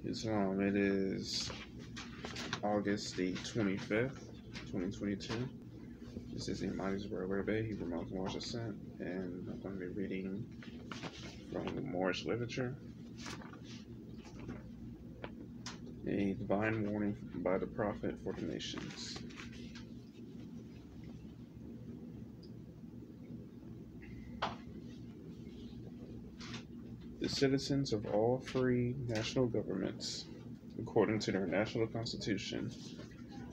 Islam. It is August the 25th, 2022. This is Imani's Arrington-Bey, Hebrew Mountain Moorish Ascent, and I'm going to be reading from the Moorish literature. A divine warning by the Prophet for the nations. The citizens of all free national governments, according to their national constitution,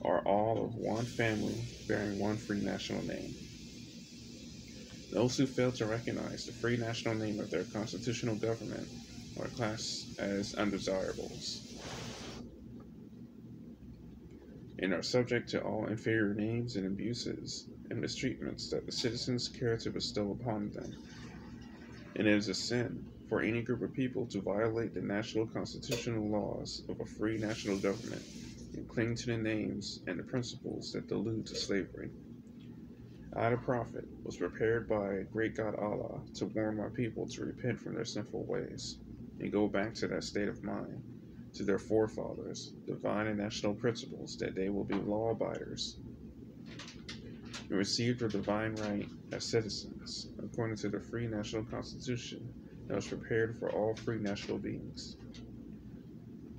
are all of one family bearing one free national name. Those who fail to recognize the free national name of their constitutional government are classed as undesirables and are subject to all inferior names and abuses and mistreatments that the citizens care to bestow upon them. And it is a sin for any group of people to violate the national constitutional laws of a free national government and cling to the names and the principles that allude to slavery. I, the Prophet, was prepared by great God Allah to warn my people to repent from their sinful ways and go back to that state of mind, to their forefathers, divine and national principles, that they will be law-abiders and receive their divine right as citizens, according to the free national constitution that was prepared for all free national beings.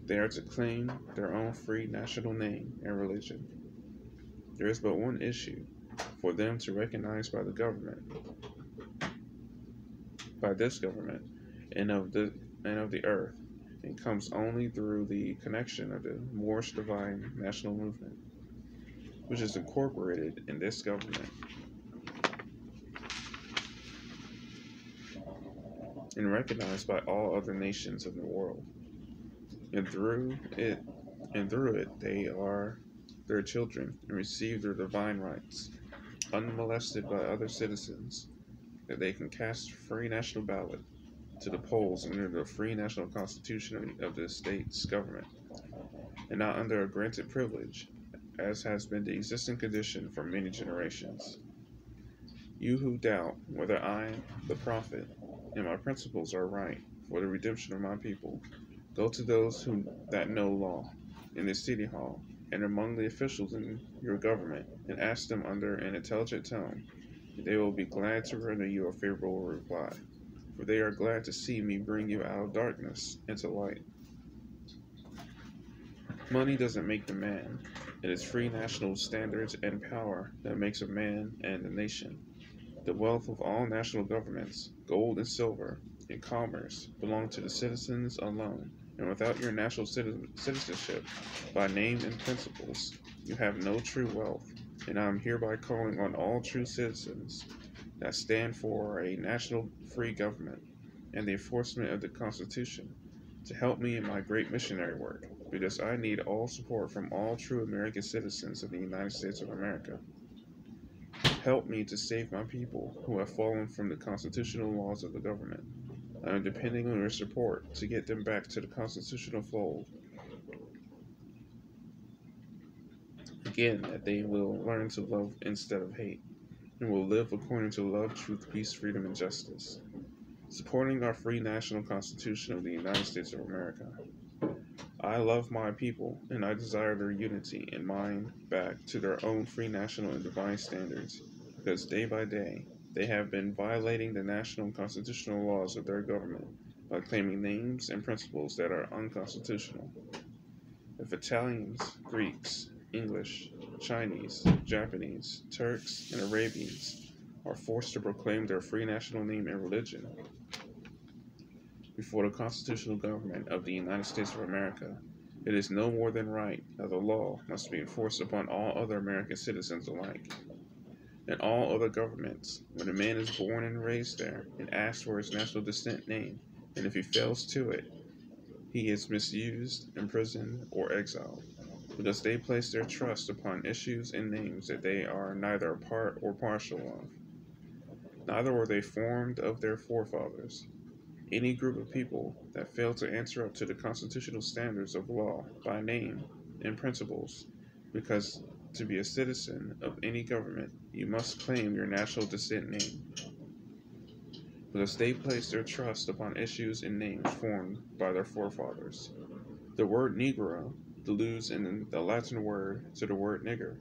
They are to claim their own free national name and religion. There is but one issue for them to recognize by the government, by this government, and of the earth, and comes only through the connection of the Moorish divine national movement, which is incorporated in this government and recognized by all other nations of the world. And through it they are their children and receive their divine rights, unmolested by other citizens, that they can cast free national ballot to the polls under the free national constitution of the state's government, and not under a granted privilege, as has been the existing condition for many generations. You who doubt whether I, the Prophet, and my principles are right for the redemption of my people, go to those that know law in the city hall and among the officials in your government, and ask them under an intelligent tone. They will be glad to render you a favorable reply, for they are glad to see me bring you out of darkness into light. Money doesn't make the man. It is free national standards and power that makes a man and a nation. The wealth of all national governments, gold and silver, and commerce belong to the citizens alone, and without your national citizenship, by name and principles, you have no true wealth. And I am hereby calling on all true citizens that stand for a national free government and the enforcement of the Constitution to help me in my great missionary work, because I need all support from all true American citizens of the United States of America. Help me to save my people who have fallen from the constitutional laws of the government. I am depending on your support to get them back to the constitutional fold. Again, that they will learn to love instead of hate, and will live according to love, truth, peace, freedom, and justice, supporting our free national constitution of the United States of America. I love my people, and I desire their unity and mind back to their own free national and divine standards, because day by day they have been violating the national and constitutional laws of their government by claiming names and principles that are unconstitutional. If Italians, Greeks, English, Chinese, Japanese, Turks, and Arabians are forced to proclaim their free national name and religion before the constitutional government of the United States of America, it is no more than right that the law must be enforced upon all other American citizens alike. In all other governments, when a man is born and raised there and asks for his national descent name, and if he fails to it, he is misused, imprisoned, or exiled, because they place their trust upon issues and names that they are neither a part or partial of. Neither were they formed of their forefathers. Any group of people that fail to answer up to the constitutional standards of law by name and principles, because to be a citizen of any government, you must claim your national descent name, because they place their trust upon issues and names formed by their forefathers. The word Negro alludes in the Latin word to the word nigger,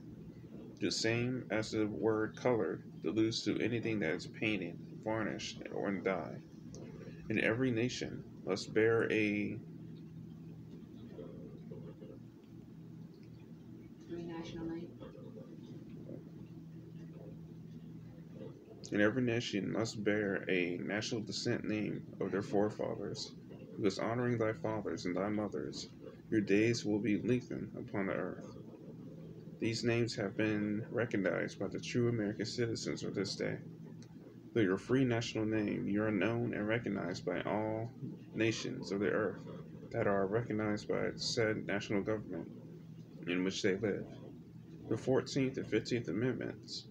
the same as the word colored alludes to anything that is painted, varnished, or in dye. And every nation must bear a Three national name. and every nation must bear a national descent name of their forefathers, because honoring thy fathers and thy mothers, your days will be lengthened upon the earth. These names have been recognized by the true American citizens of this day. Through your free national name, you are known and recognized by all nations of the earth that are recognized by said national government in which they live. The 14th and 15th Amendments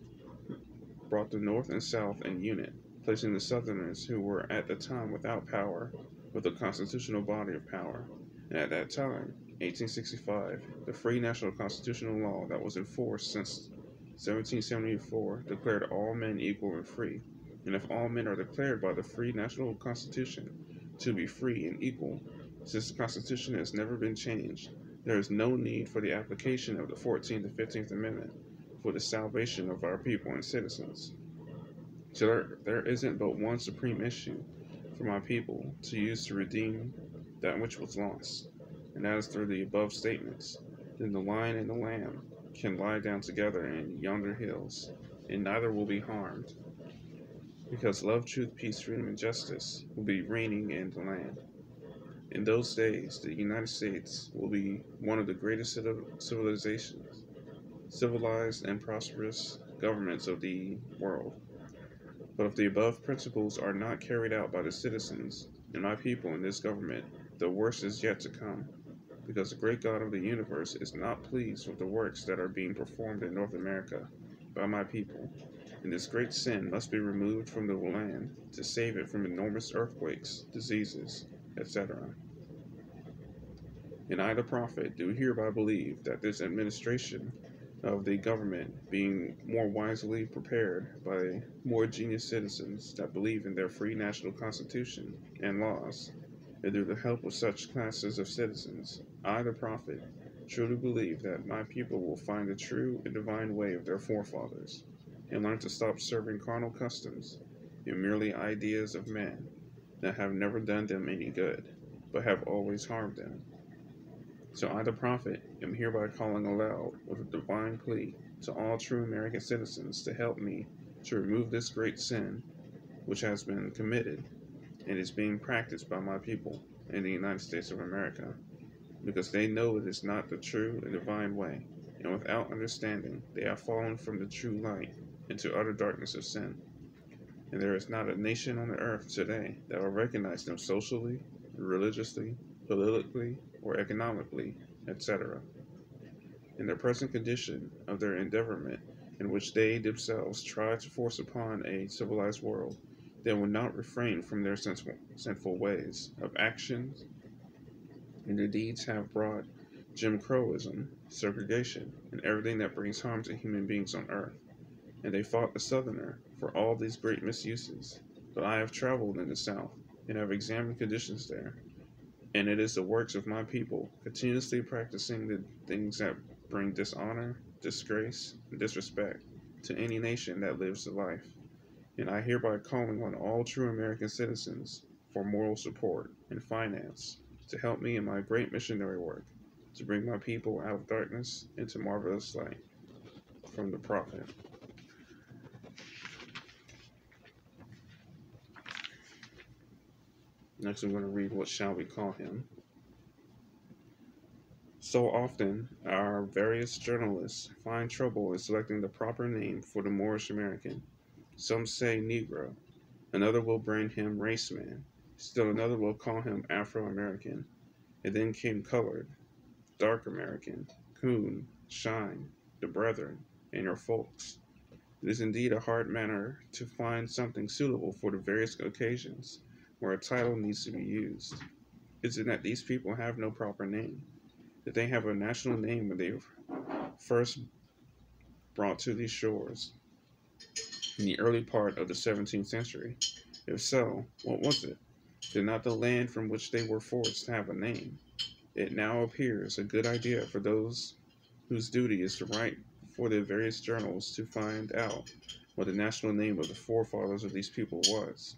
brought the North and South in unit, placing the Southerners who were at the time without power with a constitutional body of power. And at that time, 1865, the free national constitutional law that was in force since 1774 declared all men equal and free. And if all men are declared by the free national constitution to be free and equal, since the constitution has never been changed, there is no need for the application of the 14th and 15th Amendment for the salvation of our people and citizens. So there isn't but one supreme issue for my people to use to redeem that which was lost, and that is through the above statements. Then the lion and the lamb can lie down together in yonder hills, and neither will be harmed, because love, truth, peace, freedom, and justice will be reigning in the land. In those days, the United States will be one of the greatest civilizations, civilized and prosperous governments of the world. But if the above principles are not carried out by the citizens and my people in this government, the worst is yet to come, because the great God of the universe is not pleased with the works that are being performed in North America by my people, and this great sin must be removed from the land to save it from enormous earthquakes, diseases, etc. And I, the prophet, do hereby believe that this administration of the government, being more wisely prepared by more genius citizens that believe in their free national constitution and laws, and through the help of such classes of citizens, I, the prophet, truly believe that my people will find the true and divine way of their forefathers, and learn to stop serving carnal customs and merely ideas of men that have never done them any good, but have always harmed them. So I, the prophet, am hereby calling aloud with a divine plea to all true American citizens to help me to remove this great sin which has been committed and is being practiced by my people in the United States of America, because they know it is not the true and divine way, and without understanding they have fallen from the true light into utter darkness of sin. And there is not a nation on the earth today that will recognize them socially, religiously, politically, or economically, etc. In the present condition of their endeavorment, in which they themselves try to force upon a civilized world, they will not refrain from their sinful ways of actions, and their deeds have brought Jim Crowism, segregation, and everything that brings harm to human beings on earth. And they fought the Southerner for all these great misuses. But I have traveled in the South, and have examined conditions there, and it is the works of my people, continuously practicing the things that bring dishonor, disgrace, and disrespect to any nation that lives the life. And I hereby calling on all true American citizens for moral support and finance to help me in my great missionary work to bring my people out of darkness into marvelous light. From the prophet. Next, I'm going to read What Shall We Call Him? So often, our various journalists find trouble in selecting the proper name for the Moorish American. Some say Negro, another will brand him raceman, still another will call him Afro-American, and then came colored, dark American, coon, shine, the brethren, and your folks. It is indeed a hard matter to find something suitable for the various occasions where a title needs to be used. Is it that these people have no proper name? That they have a national name when they first brought to these shores in the early part of the 17th century? If so, what was it? Did not the land from which they were forced have a name? It now appears a good idea for those whose duty is to write for the various journals to find out what the national name of the forefathers of these people was.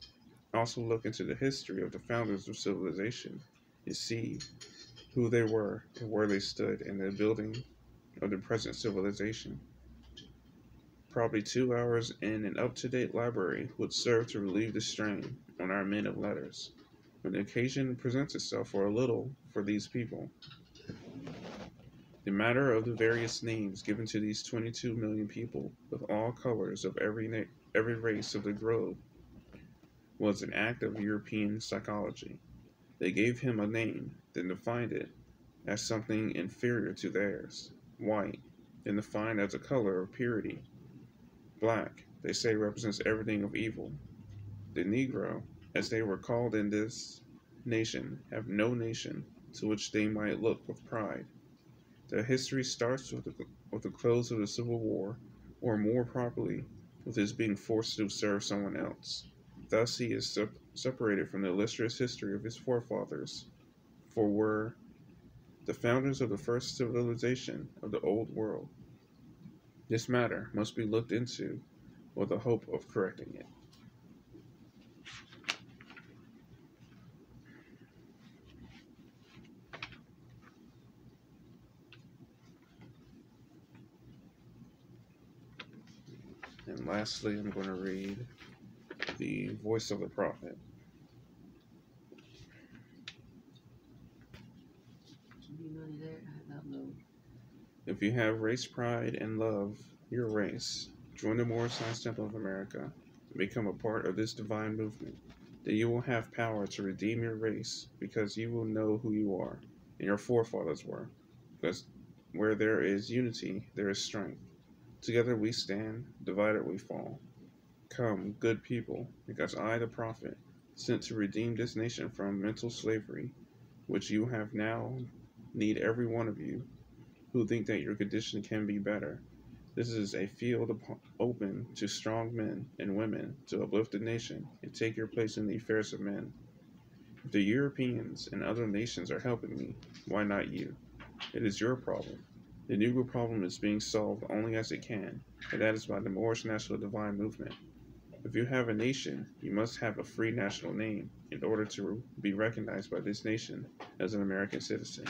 Also look into the history of the founders of civilization to see who they were and where they stood in the building of the present civilization. Probably 2 hours in an up-to-date library would serve to relieve the strain on our men of letters when the occasion presents itself for a little for these people. The matter of the various names given to these 22 million people with all colors of every race of the globe was an act of European psychology. They gave him a name, then defined it as something inferior to theirs. White, then defined as a color of purity. Black, they say, represents everything of evil. The Negro, as they were called in this nation, have no nation to which they might look with pride. Their history starts with the close of the Civil War, or more properly, with his being forced to serve someone else. Thus he is separated from the illustrious history of his forefathers, for were the founders of the first civilization of the Old World. This matter must be looked into with the hope of correcting it. And lastly, I'm going to read the voice of the prophet. If you have race pride and love your race, join the Moorish Science Temple of America and become a part of this divine movement. Then you will have power to redeem your race because you will know who you are and your forefathers were. Because where there is unity, there is strength. Together we stand, divided we fall. Come, good people, because I, the prophet, sent to redeem this nation from mental slavery, which you have now, need every one of you who think that your condition can be better. This is a field open to strong men and women to uplift the nation and take your place in the affairs of men. If the Europeans and other nations are helping me, why not you? It is your problem. The Negro problem is being solved only as it can, and that is by the Moorish National Divine Movement. If you have a nation, you must have a free national name in order to be recognized by this nation as an American citizen.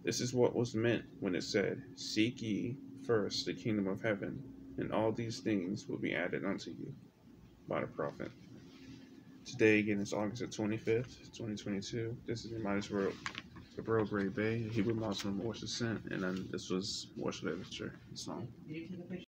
This is what was meant when it said, "Seek ye first the kingdom of heaven, and all these things will be added unto you," by the prophet. Today, again, is August the 25th, 2022. This is the Midas Arrington-Bey, Hebrew Muslim Moorish descent, and then this was Moorish literature song.